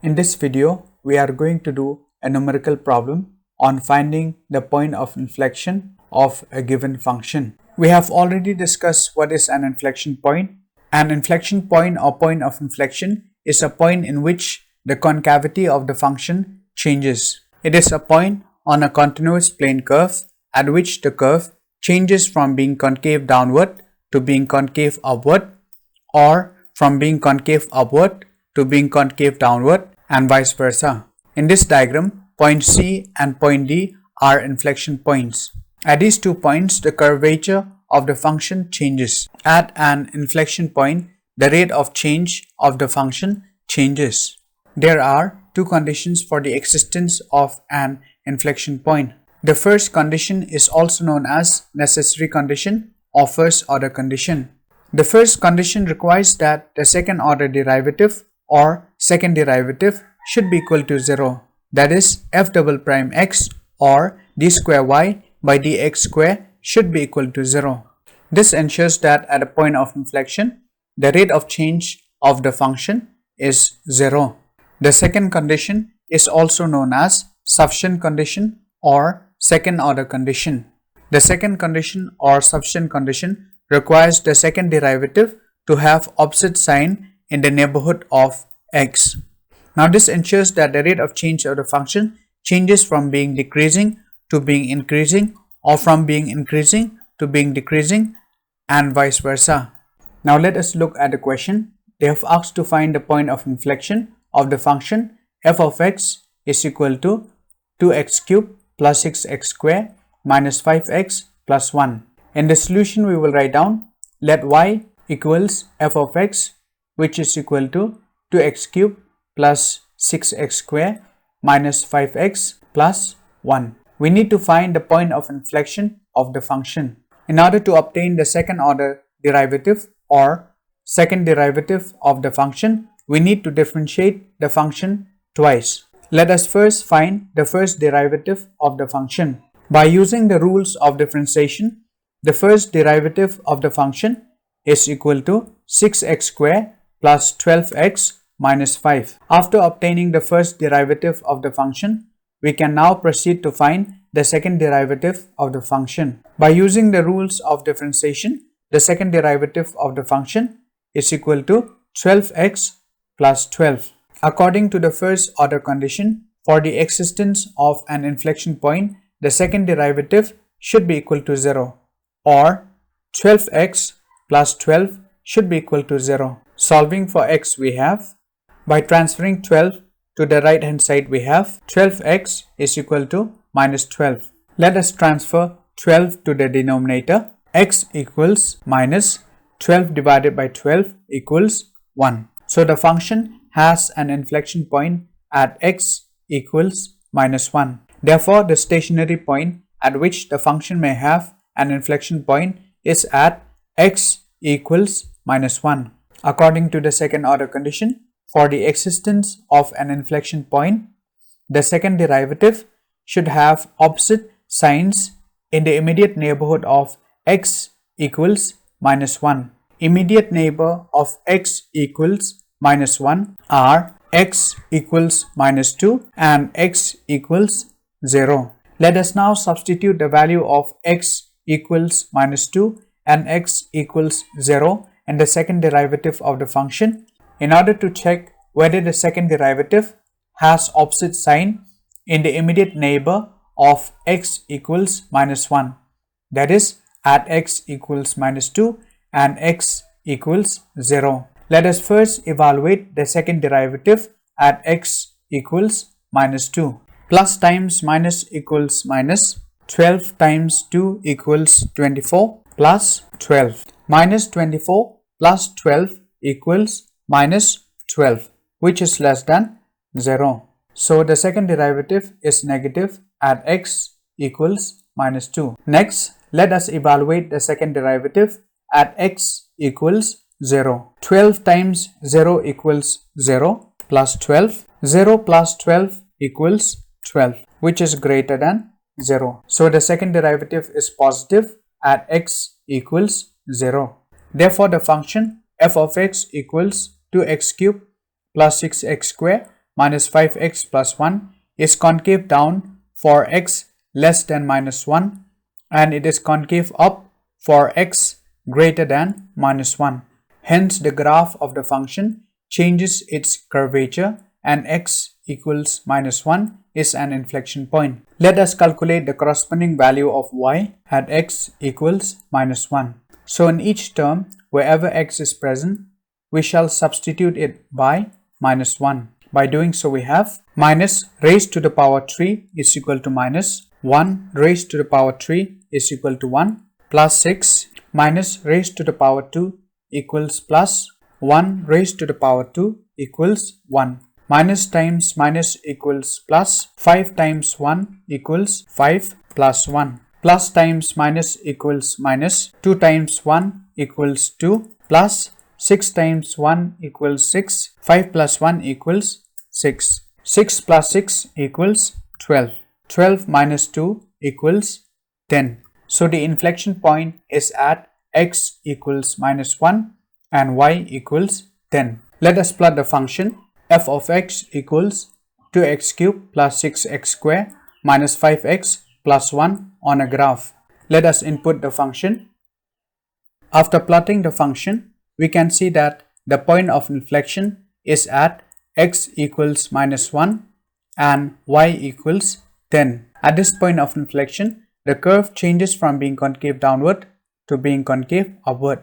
In this video, we are going to do a numerical problem on finding the point of inflection of a given function. We have already discussed what is an inflection point. An inflection point or point of inflection is a point in which the concavity of the function changes. It is a point on a continuous plane curve at which the curve changes from being concave downward to being concave upward, or from being concave upward to being concave downward, and vice versa. In this diagram, point C and point D are inflection points. At these 2 points, the curvature of the function changes. At an inflection point, the rate of change of the function changes. There are 2 conditions for the existence of an inflection point. The first condition is also known as necessary condition or first order condition. The first condition requires that the second order derivative or second derivative should be equal to 0. That is, f double prime x or d square y by dx square should be equal to 0. This ensures that at a point of inflection, the rate of change of the function is 0. The second condition is also known as sufficient condition or second order condition. The second condition or sufficient condition requires the second derivative to have opposite sign in the neighborhood of x. Now this ensures that the rate of change of the function changes from being decreasing to being increasing, or from being increasing to being decreasing, and vice versa. Now let us look at the question. They have asked to find the point of inflection of the function f of x is equal to 2x cubed plus 6x squared minus 5x plus 1. In the solution, we will write down let y equals f of x, which is equal to 2x cubed plus 6x squared minus 5x plus 1. We need to find the point of inflection of the function. In order to obtain the second order derivative or second derivative of the function, we need to differentiate the function twice. Let us first find the first derivative of the function. By using the rules of differentiation, the first derivative of the function is equal to 6x squared plus 12x minus 5. After obtaining the first derivative of the function, we can now proceed to find the second derivative of the function. By using the rules of differentiation, the second derivative of the function is equal to 12x plus 12. According to the first order condition, for the existence of an inflection point, the second derivative should be equal to 0, or 12x plus 12 should be equal to 0. Solving for x, we have, by transferring 12 to the right hand side, we have 12x is equal to minus 12. Let us transfer 12 to the denominator. X equals minus 12 divided by 12 equals 1. So the function has an inflection point at x equals minus 1. Therefore, the stationary point at which the function may have an inflection point is at x equals minus 1. According to the second order condition, for the existence of an inflection point, the second derivative should have opposite signs in the immediate neighborhood of x equals minus 1. Immediate neighbor of x equals minus 1 are x equals minus 2 and x equals 0. Let us now substitute the value of x equals minus 2 and x equals 0 in the second derivative of the function in order to check whether the second derivative has opposite sign in the immediate neighbor of x equals minus 1. That is, at x equals minus 2 and x equals 0. Let us first evaluate the second derivative at x equals minus 2. Plus times minus equals minus. 12 times 2 equals 24 plus 12. Minus 24 plus 12 equals minus 12, which is less than 0. So the second derivative is negative at x equals minus 2. Next, let us evaluate the second derivative at x equals 0. 12 times 0 equals 0 plus 12. 0 plus 12 equals 12, which is greater than 0. So the second derivative is positive at x equals 0. Therefore, the function f of x equals 2x cubed plus 6x squared minus 5x plus 1 is concave down for x less than minus 1, and it is concave up for x greater than minus 1. Hence, the graph of the function changes its curvature and x equals minus 1 is an inflection point. Let us calculate the corresponding value of y at x equals minus 1. So in each term, wherever x is present, we shall substitute it by minus 1. By doing so, we have minus raised to the power 3 is equal to minus 1 raised to the power 3 is equal to 1 plus 6 minus raised to the power 2 equals plus 1 raised to the power 2 equals 1. Minus times minus equals plus, 5 times 1 equals 5 plus 1. Plus times minus equals minus, 2 times 1 equals 2 plus 6 times 1 equals 6, 5 plus 1 equals 6. 6 plus 6 equals 12. 12 minus 2 equals 10. So the inflection point is at x equals minus 1 and y equals 10. Let us plot the function f of x equals 2x cubed plus 6x squared minus 5x plus 1 on a graph. Let us input the function. After plotting the function, we can see that the point of inflection is at x equals minus 1 and y equals 10. At this point of inflection, the curve changes from being concave downward to being concave upward.